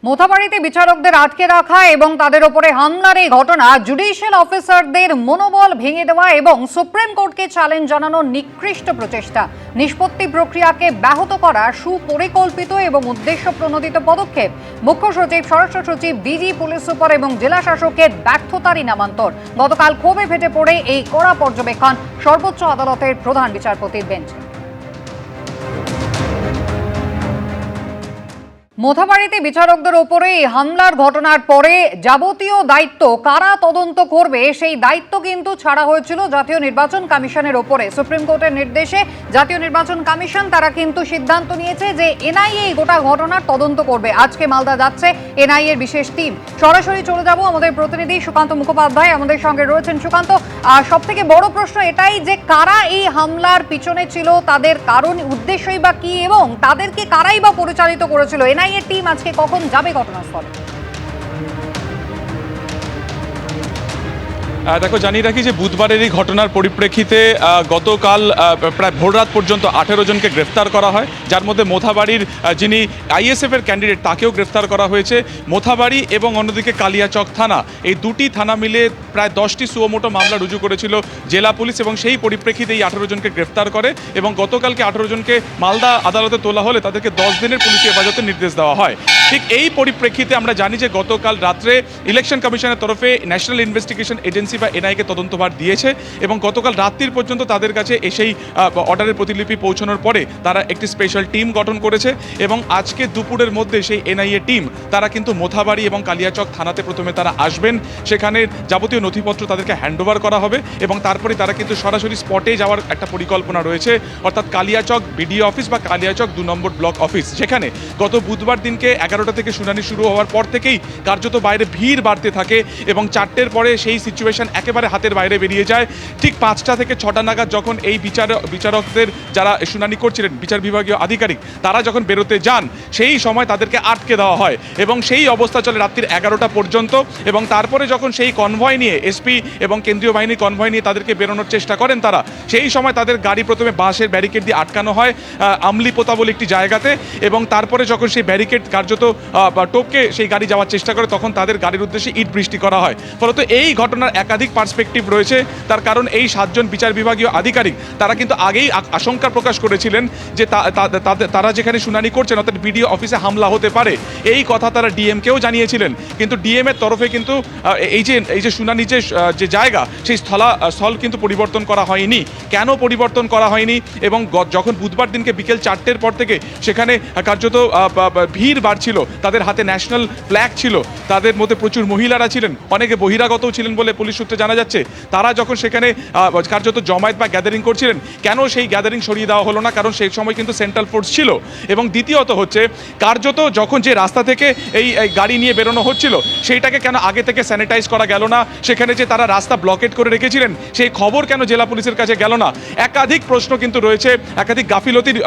মোথাবাড়িতে বিচারকদের আটকে রাখা এবং তাদের উপরে হামলার এই ঘটনা জুডিশিয়াল অফিসারদের মনোবল ভেঙে দেওয়া এবং সুপ্রিম কোর্টকে চ্যালেঞ্জ জানানোর নিকৃষ্ট প্রচেষ্টা। নিষ্পত্তি প্রক্রিয়াকে ব্যাহত করা সুপরিকল্পিত এবং উদ্দেশ্য প্রণোদিত পদক্ষেপ। মুখ্য সচিব, স্বরাষ্ট্র সচিব, ডিজি, পুলিশ সুপার এবং জেলা শাসকের ব্যর্থতারই নামান্তর। গতকাল ক্ষোভে ফেটে পড়ে এই কড়া পর্যবেক্ষণ সর্বোচ্চ আদালতের প্রধান বিচারপতির বেঞ্চে। মোথাবাড়িতে বিচারকদের ওপরে হামলার ঘটনার পরে যাবতীয় দায়িত্ব কারা তদন্ত করবে সেই দায়িত্ব কিন্তু ছাড়া হয়েছিল জাতীয় নির্বাচন কমিশনের ওপরে। সুপ্রিম কোর্টের নির্দেশে জাতীয় নির্বাচন কমিশন তারা কিন্তু সিদ্ধান্ত নিয়েছে যে এনআইএ এই গোটা ঘটনার তদন্ত করবে। আজকে মালদা যাচ্ছে এনআইএ এর বিশেষ টিম। সরাসরি চলে যাব আমাদের প্রতিনিধি সুকান্ত মুখোপাধ্যায় আমাদের সঙ্গে রয়েছেন। সুকান্ত, সব থেকে বড় প্রশ্ন এটাই যে কারা এই হামলার পিছনে ছিল, তাদের কারণ উদ্দেশ্যই বা কি এবং তাদেরকে কারাই বা পরিচালিত করেছিল? এনআইএ টিম আজকে কখন যাবে ঘটনাস্থলে? দেখো, জানিয়ে রাখি যে বুধবারের এই ঘটনার পরিপ্রেক্ষিতে গতকাল প্রায় ভোররাত পর্যন্ত 18 জনকে গ্রেফতার করা হয়, যার মধ্যে মোথাবাড়ির যিনি আইএসএফের ক্যান্ডিডেট তাকেও গ্রেফতার করা হয়েছে। মোথাবাড়ি এবং অন্যদিকে কালিয়াচক থানা, এই দুটি থানা মিলে প্রায় 10টি সুমোটো মামলা রুজু করেছিল জেলা পুলিশ এবং সেই পরিপ্রেক্ষিতে এই 18 জনকে গ্রেফতার করে এবং গতকালকে 18 জনকে মালদা আদালতে তোলা হলে তাদেরকে 10 দিনের পুলিশি হেফাজতের নির্দেশ দেওয়া হয়। ঠিক এই পরিপ্রেক্ষিতে আমরা জানি যে গতকাল রাত্রে ইলেকশন কমিশনের তরফে ন্যাশনাল ইনভেস্টিগেশন এজেন্সি বা এনআইকে তদন্তভার দিয়েছে এবং গতকাল রাত্রির পর্যন্ত তাদের কাছে এসেই অর্ডারের প্রতিলিপি পৌঁছানোর পরে তারা একটি স্পেশাল টিম গঠন করেছে এবং আজকে দুপুরের মধ্যে সেই এনআইএ টিম তারা কিন্তু মোথাবাড়ি এবং কালিয়াচক থানাতে প্রথমে তারা আসবেন, সেখানে যাবতীয় নথিপত্র তাদেরকে হ্যান্ডওভার করা হবে এবং তারপরে তারা কিন্তু সরাসরি স্পটে যাওয়ার একটা পরিকল্পনা রয়েছে, অর্থাৎ কালিয়াচক বিডিও অফিস বা কালিয়াচক 2 নম্বর ব্লক অফিস, যেখানে গত বুধবার দিনকে 11টা থেকে শুনানি শুরু হওয়ার পর থেকেই কার্যত বাইরে ভিড় বাড়তে থাকে এবং 4টের পরে সেই সিচুয়েশন একেবারে হাতের বাইরে বেরিয়ে যায়। ঠিক 5টা থেকে 6টা নাগাদ যখন এই বিচারকদের যারা শুনানি করছিলেন, বিচার বিভাগীয় আধিকারিক, তারা যখন বেরোতে যান সেই সময় তাদেরকে আটকে দেওয়া হয় এবং সেই অবস্থা চলে রাত্রির 11টা পর্যন্ত এবং তারপরে যখন সেই কনভয় নিয়ে এসপি এবং কেন্দ্রীয় বাহিনীর কনভয় নিয়ে তাদেরকে বেরোনোর চেষ্টা করেন তারা, সেই সময় তাদের গাড়ি প্রথমে বাঁশের ব্যারিকেড দিয়ে আটকানো হয় আমলিপোতা বলে একটি জায়গাতে এবং তারপরে যখন সেই ব্যারিকেড কার্যত টপকে সেই গাড়ি যাওয়ার চেষ্টা করে তখন তাদের গাড়ির উদ্দেশ্যে ইট বৃষ্টি করা হয়। ফলত এই ঘটনার একাধিক পার্সপেক্টিভ রয়েছে, তার কারণ এই 7 জন বিচার বিভাগীয় আধিকারিক তারা কিন্তু আগেই আশঙ্কা প্রকাশ করেছিলেন যে তারা যেখানে শুনানি করছেন অর্থাৎ বিডিও অফিসে হামলা হতে পারে, এই কথা তারা ডিএমকেও জানিয়েছিলেন, কিন্তু ডিএম এর তরফে কিন্তু এই যে শুনানি যে জায়গা সেই স্থল কিন্তু পরিবর্তন করা হয়নি। কেন পরিবর্তন করা হয়নি? এবং যখন বুধবার দিনকে বিকেল 4টের পর থেকে সেখানে কার্যত ভিড় বাড়ছিল, তাদের হাতে ন্যাশনাল ফ্ল্যাগ ছিল, তাদের মধ্যে প্রচুর মহিলারা ছিলেন, অনেকে বহিরাগতও ছিলেন বলে পুলিশ সূত্রে জানা যাচ্ছে, তারা যখন সেখানে কার্যত জমায়েত বা গ্যাদারিং করছিলেন, কেন সেই গ্যাদারিং সরিয়ে দেওয়া হলো না? কারণ সেই সময় কিন্তু সেন্ট্রাল ফোর্স ছিল এবং দ্বিতীয়ত হচ্ছে কার্যত যখন যে রাস্তা থেকে এই গাড়ি নিয়ে বেরোনো হচ্ছিল সেইটাকে কেন আগে থেকে স্যানিটাইজ করা গেল না? সেখানে যে তারা রাস্তা ব্লকেট করে রেখেছিলেন সেই খবর কেন জেলা পুলিশের কাছে গেল না? একাধিক প্রশ্ন কিন্তু রয়েছে, একাধিক গাফিলতির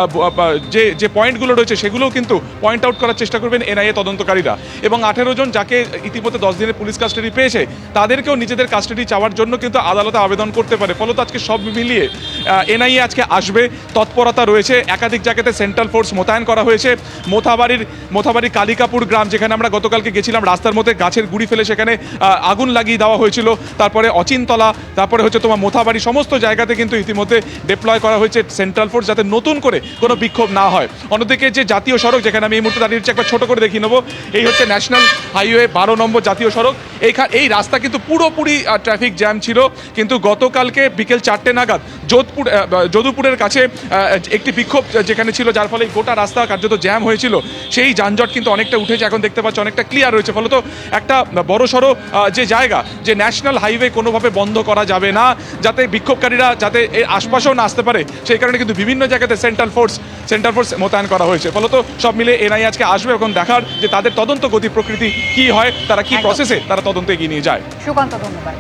যে পয়েন্টগুলো রয়েছে সেগুলোও কিন্তু পয়েন্ট আউট করার চেষ্টা করবেন এনআইএ তদন্তকারীরা এবং 18 জন যাকে ইতিমধ্যে 10 দিনের পুলিশ কাস্টাডি পেয়েছে তাদেরকেও নিজেদের কাস্টাডি চাওয়ার জন্য কিন্তু আদালতে আবেদন করতে পারে। ফলত আজকে সব মিলিয়ে এনআইএ আজকে আসবে, তৎপরতা রয়েছে, একাধিক জায়গাতে সেন্ট্রাল ফোর্স মোতায়েন করা হয়েছে। মোথাবাড়ির কালিকাপুর গ্রাম, যেখানে আমরা গতকালকে গেছিলাম, রাস্তার মধ্যে গাছের গুড়ি ফেলে সেখানে আগুন লাগিয়ে দেওয়া হয়েছিল, তারপরে অচিনতলা, তারপরে হচ্ছে তোমার মোথাবাড়ি, সমস্ত জায়গাতে কিন্তু ইতিমধ্যে ডিপ্লয় করা হয়েছে সেন্ট্রাল ফোর্স যাতে নতুন করে কোনো বিক্ষোভ না হয়। অন্যদিকে যে জাতীয় সড়ক, যেখানে আমি এই মুহূর্তে দাঁড়িয়ে হচ্ছে, একবার ছোট করে দেখিয়ে নেবো, এই হচ্ছে ন্যাশনাল হাইওয়ে 12 নম্বর জাতীয় সড়ক। এই রাস্তা কিন্তু পুরোপুরি ট্রাফিক জ্যাম ছিল, কিন্তু গতকালকে বিকেল 4টে নাগাদ যদুপুরের কাছে একটি বিক্ষোভ যেখানে ছিল, যার ফলে গোটা রাস্তা কার্যত জ্যাম হয়েছিল, সেই যানজট কিন্তু অনেকটা উঠেছে, এখন দেখতে পাচ্ছি অনেকটা ক্লিয়ার রয়েছে। ফলত একটা বড়সড় যে জায়গা, যে ন্যাশনাল হাইওয়ে কোনোভাবে বন্ধ করা যাবে না, যাতে বিক্ষোভকারীরা যাতে এর আশপাশেও না আসতে পারে, সেই কারণে কিন্তু বিভিন্ন জায়গাতে সেন্ট্রাল ফোর্স মোতায়েন করা হয়েছে। ফলত সব মিলে এনআইএ আজকে আসবে এবং দেখার যে তাদের তদন্ত গতি প্রকৃতি কি হয়, তারা কি প্রসেসে তারা তদন্ত এগিয়ে নিয়ে যায়। সুকান্ত, ধন্যবাদ।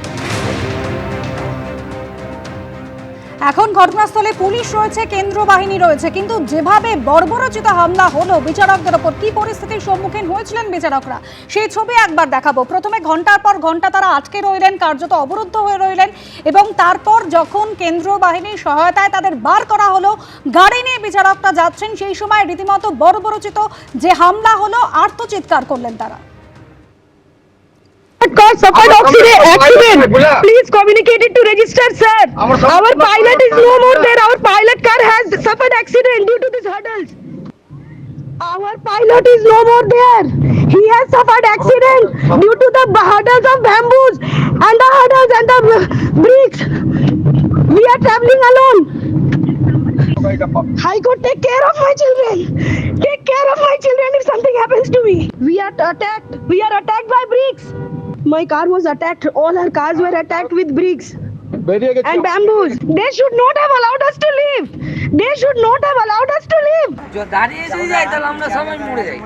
এখন ঘটনাস্থলে পুলিশ রয়েছে, কেন্দ্র বাহিনী রয়েছে, কিন্তু যেভাবে বর্বরচিত হামলা হলো বিচারকদের ওপর, কি পরিস্থিতির সম্মুখীন হয়েছিলেন বিচারকরা সেই ছবি একবার দেখাবো। প্রথমে ঘন্টার পর ঘন্টা তারা আটকে রইলেন, কার্যত অবরুদ্ধ হয়ে রইলেন, এবং তারপর যখন কেন্দ্র বাহিনীর সহায়তায় তাদের বার করা হলো, গাড়ি নিয়ে বিচারকরা যাচ্ছেন, সেই সময় রীতিমতো বর্বরচিত যে হামলা হলো, আর্তচিৎকার করলেন তারা। Suffered accident. Please communicate it to register, sir. Our pilot is no more there. Our pilot car has suffered accident due to these hurdles. Our pilot is no more there. He has suffered accident due to the hurdles of bamboos and the hurdles and the bricks. We are traveling alone. High Court, take care of my children. Take care of my children if something happens to me. We are attacked. We are attacked by bricks. My car was attacked. All our cars were attacked with bricks and bamboos. They should not have allowed us to leave. They should not have allowed us to leave. দাঁড়িয়ে যদি যাই তাহলে আমরা সবাই মরে যাই।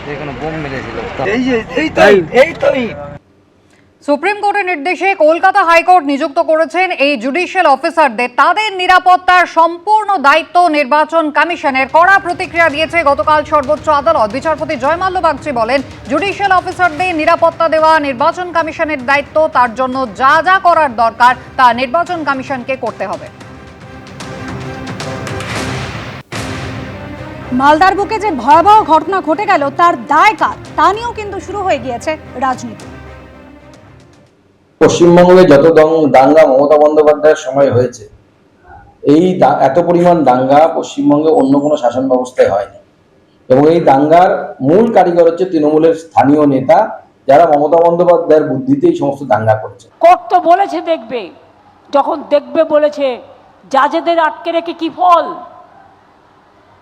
যেখানে bomb মেরেছিল এই তো সুপ্রিম কোর্টের নির্দেশে কলকাতা হাইকোর্ট নিযুক্ত করেছেন এই জুডিশিয়াল অফিসারদের। তাদের নিরাপত্তার সম্পূর্ণ দায়িত্ব নির্বাচন কমিশনের। কড়া প্রতিক্রিয়া দিয়েছে গতকাল সর্বোচ্চ আদালত। বিচারপতি জয়মাল্য বাগচি বলেন, জুডিশিয়াল অফিসারদের নিরাপত্তা দেওয়া নির্বাচন কমিশনের দায়িত্ব। তার জন্য যা যা করার দরকার তা নির্বাচন কমিশনকে করতে হবে। মালদার বুকে যে ভয়াবহ ঘটনা ঘটে গেল, তার দায় কার তা নিয়েও কিন্তু শুরু হয়ে গিয়েছে রাজনীতি। পশ্চিমবঙ্গে যত দাঙ্গা মমতা বন্দ্যোপাধ্যায়ের সময় হয়েছে, এই এত পরিমাণ দাঙ্গা পশ্চিমবঙ্গে অন্য কোনো শাসন ব্যবস্থায় হয়নি। এবং এই দাঙ্গার মূল কারিগর হচ্ছে তৃণমূলের স্থানীয় নেতা, যারা মমতা বন্দ্যোপাধ্যায়ের বুদ্ধিতে এই সমস্ত দাঙ্গা করেছে। কোর্ট তো বলেছে দেখবে, যখন দেখবে বলেছে, জাজেদের আটকে রেখে কি ফল?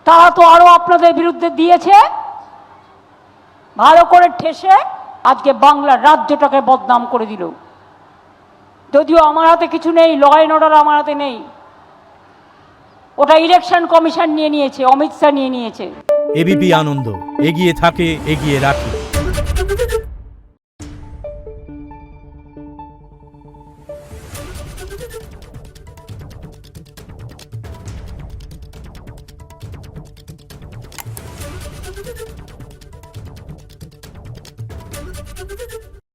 তারা তো আরো আপনাদের বিরুদ্ধে দিয়েছে, ভালো করে ঠেসে আজকে বাংলার রাজ্যটাকে বদনাম করে দিল। যদিও আমার হাতে কিছু নেই, ল অ্যান্ড অর্ডার আমার হাতে নেই, ওটা ইলেকশন কমিশন নিয়ে নিয়েছে, অমিত শাহ নিয়ে নিয়েছে। এবিপি আনন্দ, এগিয়ে থাকে, এগিয়ে রাখে।